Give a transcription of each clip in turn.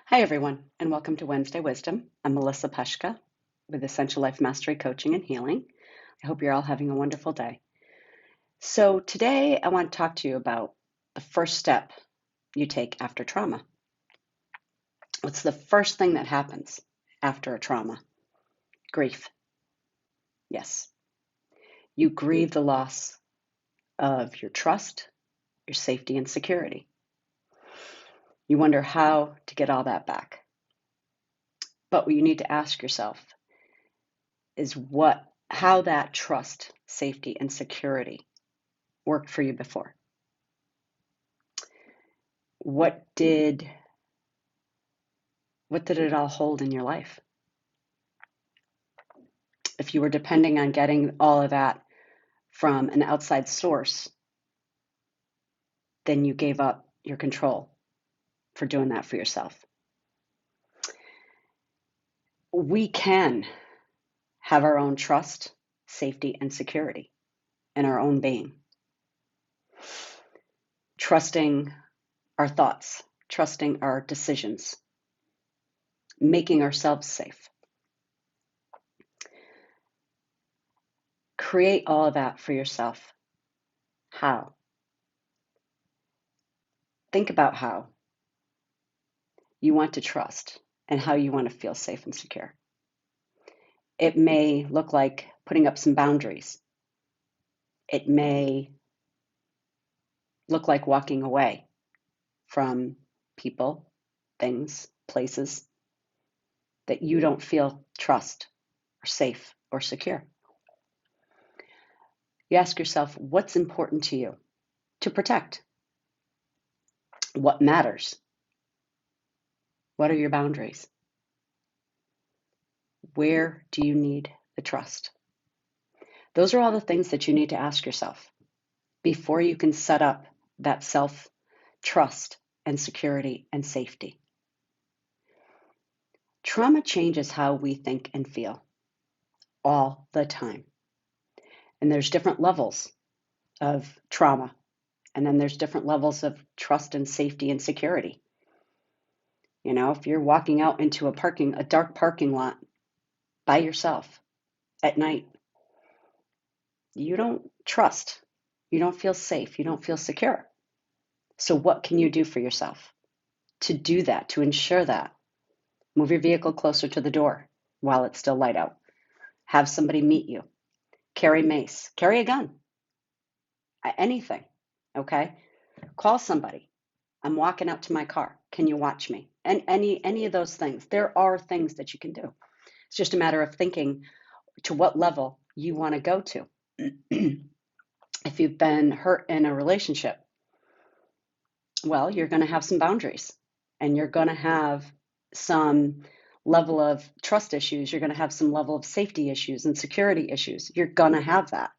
Hi, everyone, and welcome to Wednesday Wisdom. I'm Melissa Peshka with Essential Life Mastery Coaching and Healing. I hope you're all having a wonderful day. So, today I want to talk to you about the first step you take after trauma. What's the first thing that happens after a trauma? Grief. Yes. You grieve the loss of your trust, your safety, and security. You wonder how to get all that back. But what you need to ask yourself is how that trust, safety, and security worked for you before. What did it all hold in your life? If you were depending on getting all of that from an outside source, then you gave up your control for doing that for yourself. We can have our own trust, safety, and security in our own being. Trusting our thoughts, trusting our decisions, making ourselves safe. Create all of that for yourself. How? Think about how you want to trust and how you want to feel safe and secure. It may look like putting up some boundaries. It may look like walking away from people, things, places that you don't feel trust or safe or secure. You ask yourself, what's important to you to protect? What matters? What are your boundaries? Where do you need the trust? Those are all the things that you need to ask yourself before you can set up that self-trust and security and safety. Trauma changes how we think and feel all the time. And there's different levels of trauma. And then there's different levels of trust and safety and security. You know, if you're walking out into a dark parking lot by yourself at night, you don't trust, you don't feel safe, you don't feel secure. So what can you do for yourself to do that, to ensure that? Move your vehicle closer to the door while it's still light out. Have somebody meet you. Carry mace. Carry a gun. Anything. Okay? Call somebody. I'm walking out to my car. Can you watch me? And any of those things. There are things that you can do. It's just a matter of thinking to what level you want to go to. If you've been hurt in a relationship, well, you're going to have some boundaries and you're going to have some level of trust issues. You're going to have some level of safety issues and security issues. You're going to have that,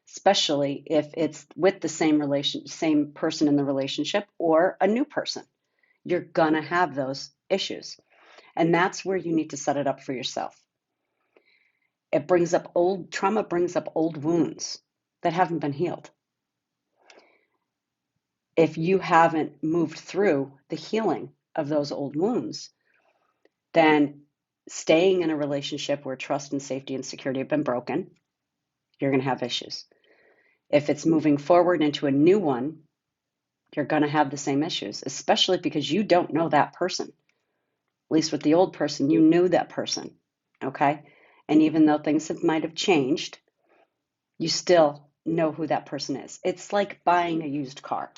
especially if it's with the same person in the relationship or a new person. You're going to have those issues. And that's where you need to set it up for yourself. Trauma brings up old wounds that haven't been healed. If you haven't moved through the healing of those old wounds, then staying in a relationship where trust and safety and security have been broken, you're going to have issues. If it's moving forward into a new one, you're going to have the same issues, especially because you don't know that person. At least with the old person, you knew that person, okay? And even though things might have changed, you still know who that person is. It's like buying a used car,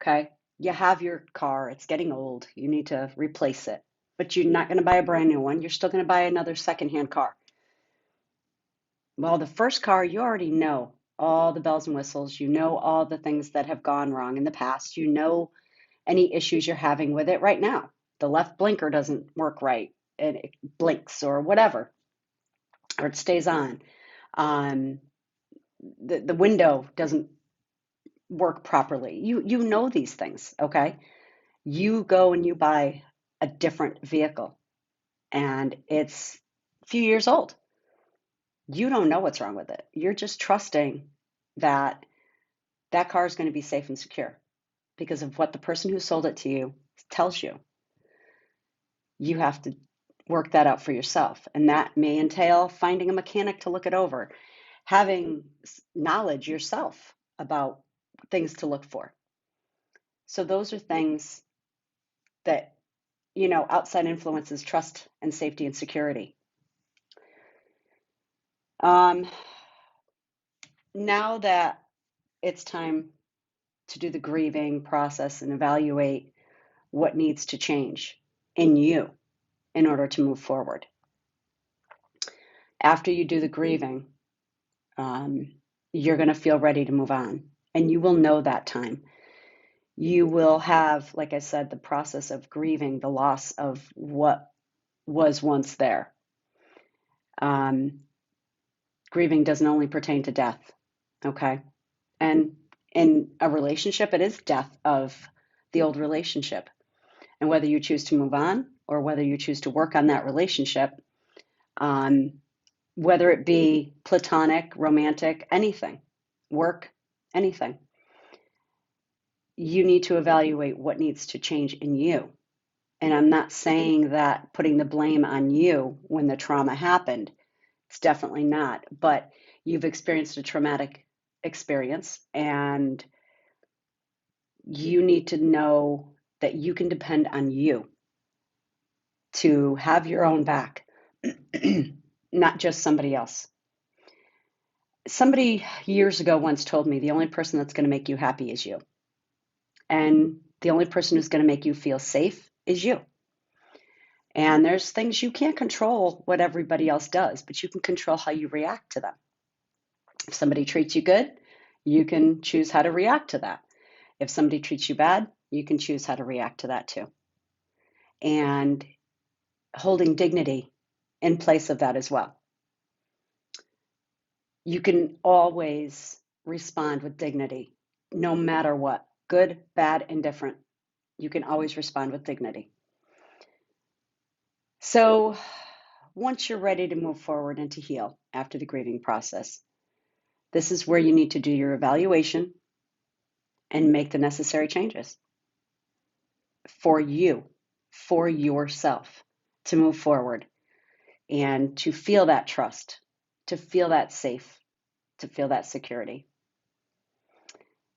okay? You have your car, it's getting old, you need to replace it, but you're not going to buy a brand new one. You're still going to buy another secondhand car. Well, the first car, you already know all the bells and whistles. You know all the things that have gone wrong in the past. You know any issues you're having with it right now. The left blinker doesn't work right and it blinks or whatever, or it stays on. The window doesn't work properly. You know these things, okay? You go and you buy a different vehicle and it's a few years old. You don't know what's wrong with it. You're just trusting that that car is going to be safe and secure because of what the person who sold it to you tells you. You have to work that out for yourself. And that may entail finding a mechanic to look it over, having knowledge yourself about things to look for. So those are things that, outside influences, trust and safety and security. Now that it's time to do the grieving process and evaluate what needs to change in you in order to move forward. After you do the grieving, you're going to feel ready to move on, and you will know that time. You will have, like I said, the process of grieving the loss of what was once there. Grieving doesn't only pertain to death, okay? And in a relationship, it is death of the old relationship. And whether you choose to move on or whether you choose to work on that relationship, whether it be platonic, romantic, anything, work, anything, you need to evaluate what needs to change in you. And I'm not saying that putting the blame on you when the trauma happened. It's definitely not. But you've experienced a traumatic experience, and you need to know that you can depend on you to have your own back, not just somebody else. Somebody years ago once told me the only person that's going to make you happy is you. And the only person who's going to make you feel safe is you. And there's things you can't control what everybody else does, but you can control how you react to them. If somebody treats you good, you can choose how to react to that. If somebody treats you bad, you can choose how to react to that too. And holding dignity in place of that as well. You can always respond with dignity, no matter what, good, bad, indifferent. You can always respond with dignity. So once you're ready to move forward and to heal after the grieving process, this is where you need to do your evaluation and make the necessary changes for you, for yourself, to move forward and to feel that trust, to feel that safe, to feel that security.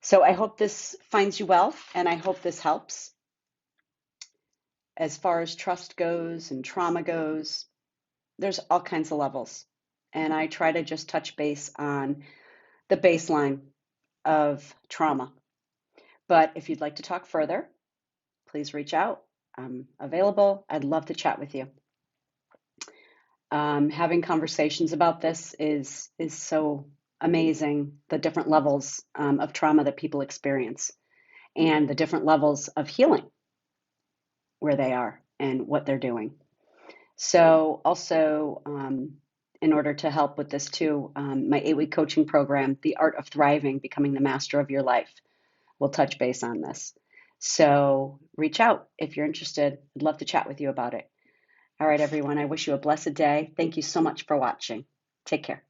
So I hope this finds you well, and I hope this helps. As far as trust goes and trauma goes, there's all kinds of levels. And I try to just touch base on the baseline of trauma. But if you'd like to talk further, please reach out. I'm available. I'd love to chat with you. Having conversations about this is so amazing, the different levels of trauma that people experience and the different levels of healing where they are and what they're doing. So also, in order to help with this too, my 8-week coaching program, The Art of Thriving, Becoming the Master of Your Life, will touch base on this. So reach out if you're interested. I'd love to chat with you about it. All right, everyone, I wish you a blessed day. Thank you so much for watching. Take care.